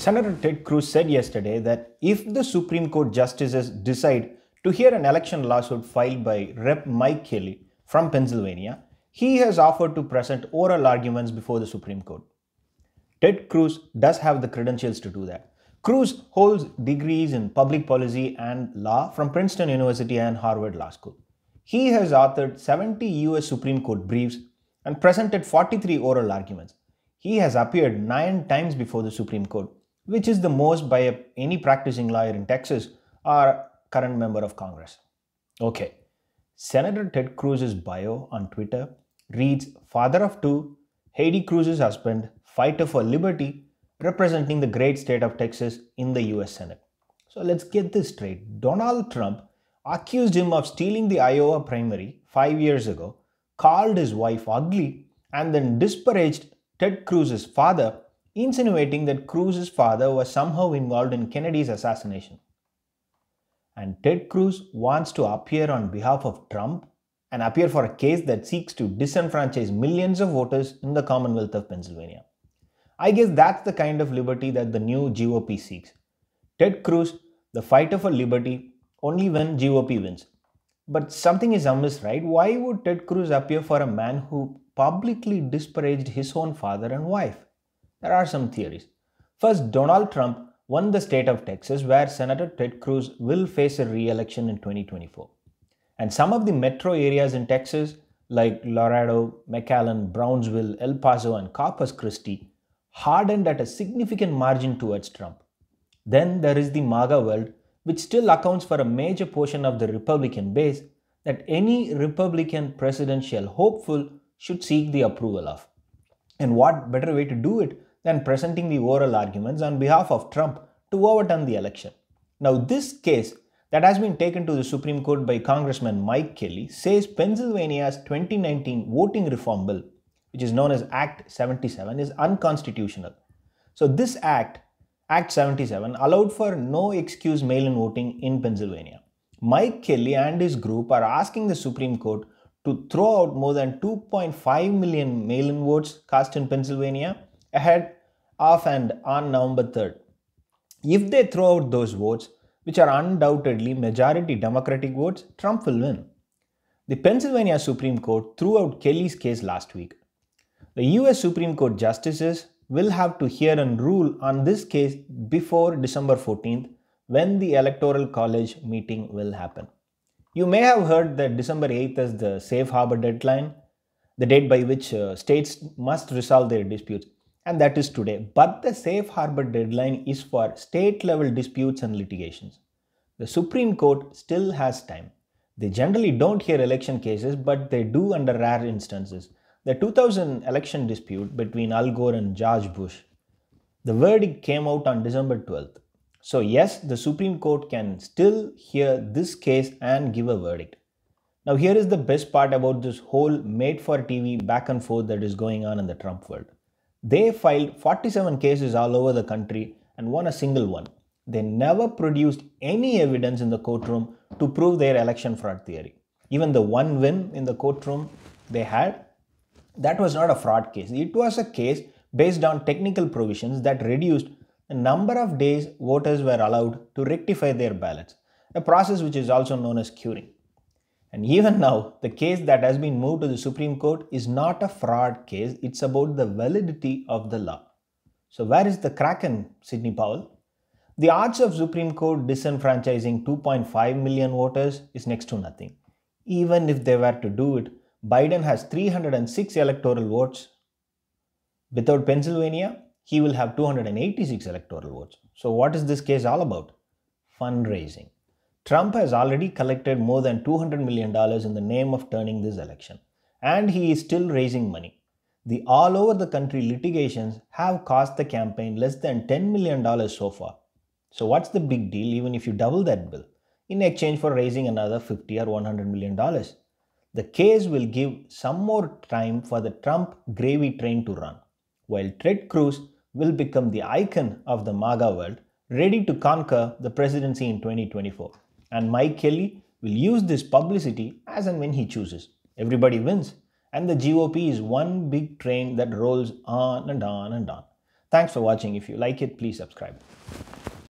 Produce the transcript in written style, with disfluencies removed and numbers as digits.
Senator Ted Cruz said yesterday that if the Supreme Court justices decide to hear an election lawsuit filed by Rep. Mike Kelly from Pennsylvania, he has offered to present oral arguments before the Supreme Court. Ted Cruz does have the credentials to do that. Cruz holds degrees in public policy and law from Princeton University and Harvard Law School. He has authored 70 US Supreme Court briefs and presented 43 oral arguments. He has appeared 9 times before the Supreme Court, which is the most by any practicing lawyer in Texas or current member of Congress. Okay, Senator Ted Cruz's bio on Twitter reads father of two, Heidi Cruz's husband, fighter for liberty, representing the great state of Texas in the US Senate. So let's get this straight. Donald Trump accused him of stealing the Iowa primary 5 years ago, called his wife ugly, and then disparaged Ted Cruz's father, insinuating that Cruz's father was somehow involved in Kennedy's assassination. And Ted Cruz wants to appear on behalf of Trump and appear for a case that seeks to disenfranchise millions of voters in the Commonwealth of Pennsylvania. I guess that's the kind of liberty that the new GOP seeks. Ted Cruz, the fighter for liberty, only when GOP wins. But something is amiss, right? Why would Ted Cruz appear for a man who publicly disparaged his own father and wife? There are some theories. First, Donald Trump won the state of Texas, where Senator Ted Cruz will face a re-election in 2024. And some of the metro areas in Texas, like Laredo, McAllen, Brownsville, El Paso, and Corpus Christi, hardened at a significant margin towards Trump. Then there is the MAGA world, which still accounts for a major portion of the Republican base that any Republican presidential hopeful should seek the approval of. And what better way to do it than presenting the oral arguments on behalf of Trump to overturn the election. Now, this case that has been taken to the Supreme Court by Congressman Mike Kelly says Pennsylvania's 2019 voting reform bill, which is known as Act 77, is unconstitutional. So this Act 77, allowed for no excuse mail-in voting in Pennsylvania. Mike Kelly and his group are asking the Supreme Court to throw out more than 2.5 million mail-in votes cast in Pennsylvania ahead of and on November 3rd. If they throw out those votes, which are undoubtedly majority Democratic votes, Trump will win. The Pennsylvania Supreme Court threw out Kelly's case last week. The US Supreme Court justices will have to hear and rule on this case before December 14th, when the Electoral College meeting will happen. You may have heard that December 8th is the safe harbor deadline, the date by which states must resolve their disputes, and that is today. But the safe harbor deadline is for state-level disputes and litigations. The Supreme Court still has time. They generally don't hear election cases, but they do under rare instances. The 2000 election dispute between Al Gore and George Bush, the verdict came out on December 12th. So yes, the Supreme Court can still hear this case and give a verdict. Now here is the best part about this whole made-for-TV back and forth that is going on in the Trump world. They filed 47 cases all over the country and won a single one. They never produced any evidence in the courtroom to prove their election fraud theory. Even the one win in the courtroom they had, that was not a fraud case. It was a case based on technical provisions that reduced the number of days voters were allowed to rectify their ballots, a process which is also known as curing. And even now, the case that has been moved to the Supreme Court is not a fraud case, it's about the validity of the law. So where is the kraken, Sidney Powell? The odds of Supreme Court disenfranchising 2.5 million voters is next to nothing. Even if they were to do it, Biden has 306 electoral votes. Without Pennsylvania, he will have 286 electoral votes. So what is this case all about? Fundraising. Trump has already collected more than $200 million in the name of turning this election, and he is still raising money. The all over the country litigations have cost the campaign less than $10 million so far. So what's the big deal even if you double that bill in exchange for raising another $50 or $100 million? The case will give some more time for the Trump gravy train to run, while Ted Cruz will become the icon of the MAGA world, ready to conquer the presidency in 2024. And Mike Kelly will use this publicity as and when he chooses. Everybody wins, and the GOP is one big train that rolls on and on and on. Thanks for watching. If you like it, please subscribe.